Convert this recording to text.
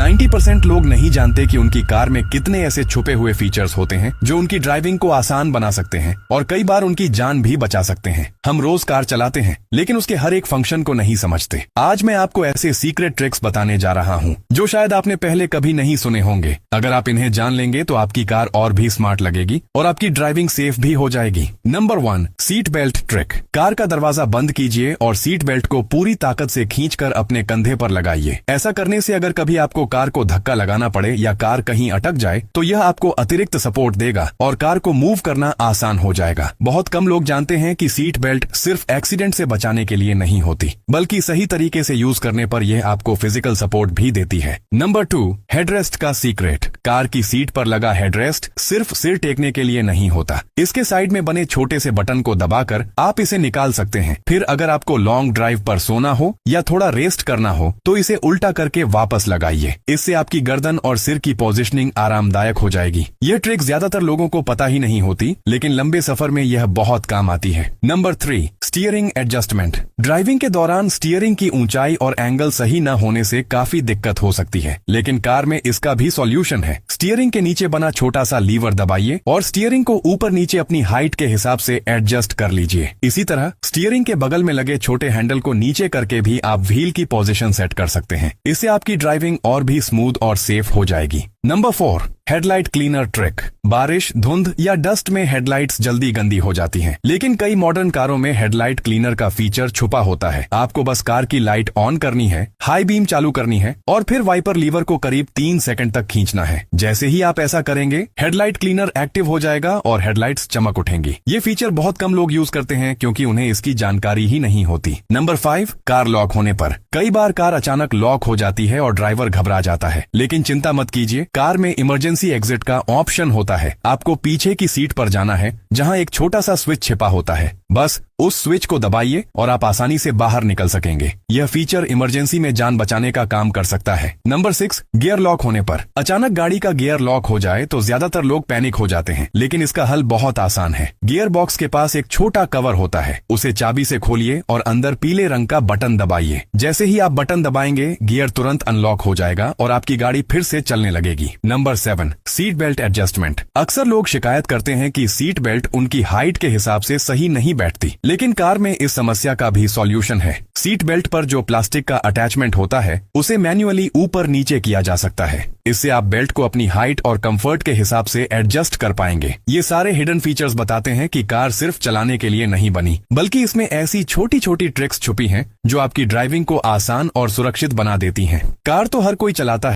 90% लोग नहीं जानते कि उनकी कार में कितने ऐसे छुपे हुए फीचर्स होते हैं जो उनकी ड्राइविंग को आसान बना सकते हैं और कई बार उनकी जान भी बचा सकते हैं। हम रोज कार चलाते हैं लेकिन उसके हर एक फंक्शन को नहीं समझते। आज मैं आपको ऐसे सीक्रेट ट्रिक्स बताने जा रहा हूँ जो शायद आपने पहले कभी नहीं सुने होंगे। अगर आप इन्हें जान लेंगे तो आपकी कार और भी स्मार्ट लगेगी और आपकी ड्राइविंग सेफ भी हो जाएगी। Number 1, seat belt trick. Car का दरवाजा बंद कीजिए और सीट बेल्ट को पूरी ताकत से खींचकर अपने कंधे पर लगाइए। ऐसा करने से अगर कभी आपको कार को धक्का लगाना पड़े या कार कहीं अटक जाए तो यह आपको अतिरिक्त सपोर्ट देगा और कार को मूव करना आसान हो जाएगा। बहुत कम लोग जानते हैं कि सीट बेल्ट सिर्फ एक्सीडेंट से बचाने के लिए नहीं होती, बल्कि सही तरीके से यूज करने पर यह आपको फिजिकल सपोर्ट भी देती है। नंबर 2, हेडरेस्ट का सीक्रेट। कार की सीट पर लगा हेडरेस्ट सिर्फ सिर टेकने के लिए नहीं होता। इसके साइड में बने छोटे से बटन को दबाकर आप इसे निकाल सकते हैं। फिर अगर आपको लॉन्ग ड्राइव पर सोना हो या थोड़ा रेस्ट करना हो तो इसे उल्टा करके वापस लगाइए। इससे आपकी गर्दन और सिर की पोजीशनिंग आरामदायक हो जाएगी। यह ट्रिक ज्यादातर लोगों को पता ही नहीं होती, लेकिन लंबे सफर में यह बहुत काम आती है। Number 3, steering adjustment. ड्राइविंग के दौरान स्टीयरिंग की ऊंचाई और एंगल सही न होने से काफी दिक्कत हो सकती है, लेकिन कार में इसका भी सॉल्यूशन है। स्टीयरिंग के नीचे बना छोटा सा लीवर दबाइए और स्टीयरिंग को ऊपर नीचे अपनी हाइट के हिसाब से एडजस्ट कर लीजिए। इसी तरह स्टीयरिंग के बगल में लगे छोटे हैंडल को नीचे करके भी आप व्हील की पोजीशन सेट कर सकते हैं। इससे आपकी ड्राइविंग और भी स्मूथ और सेफ हो जाएगी। Number 4, headlight cleaner trick. बारिश, धुंध या डस्ट में हेडलाइट्स जल्दी गंदी हो जाती हैं, लेकिन कई मॉडर्न कारों में हेडलाइट क्लीनर का फीचर छुपा होता है। आपको बस कार की लाइट ऑन करनी है, हाई बीम चालू करनी है और फिर वाइपर लीवर को करीब 3 सेकंड तक खींचना है। जैसे ही आप ऐसा करेंगे हेडलाइट क्लीनर एक्टिव हो जाएगा और हेडलाइट्स चमक उठेंगी। ये फीचर बहुत कम लोग यूज करते हैं क्योंकि उन्हें इसकी जानकारी ही नहीं होती। नंबर 5, कार लॉक होने पर। कई बार कार अचानक लॉक हो जाती है और ड्राइवर घबरा जाता है, लेकिन चिंता मत कीजिए, कार में इमरजेंसी एग्जिट का ऑप्शन होता है। आपको पीछे की सीट पर जाना है जहां एक छोटा सा स्विच छिपा होता है। बस उस स्विच को दबाइए और आप आसानी से बाहर निकल सकेंगे। यह फीचर इमरजेंसी में जान बचाने का काम कर सकता है। नंबर 6, गियर लॉक होने पर। अचानक गाड़ी का गियर लॉक हो जाए तो ज्यादातर लोग पैनिक हो जाते हैं, लेकिन इसका हल बहुत आसान है। गियर बॉक्स के पास एक छोटा कवर होता है, उसे चाबी से खोलिए और अंदर पीले रंग का बटन दबाइए। जैसे ही आप बटन दबाएंगे गियर तुरंत अनलॉक हो जाएगा और आपकी गाड़ी फिर से चलने लगेगी। Number 7, seat belt adjustment. अक्सर लोग शिकायत करते हैं कि सीट बेल्ट उनकी हाइट के हिसाब से सही नहीं बैठती, लेकिन कार में इस समस्या का भी सॉल्यूशन है। सीट बेल्ट पर जो प्लास्टिक का अटैचमेंट होता है उसे मैन्युअली ऊपर नीचे किया जा सकता है। इससे आप बेल्ट को अपनी हाइट और कंफर्ट के हिसाब से एडजस्ट कर पाएंगे। ये सारे हिडन फीचर्स बताते हैं कि कार सिर्फ चलाने के लिए नहीं बनी, बल्कि इसमें ऐसी छोटी छोटी ट्रिक्स छुपी हैं जो आपकी ड्राइविंग को आसान और सुरक्षित बना देती हैं। कार तो हर कोई चलाता है,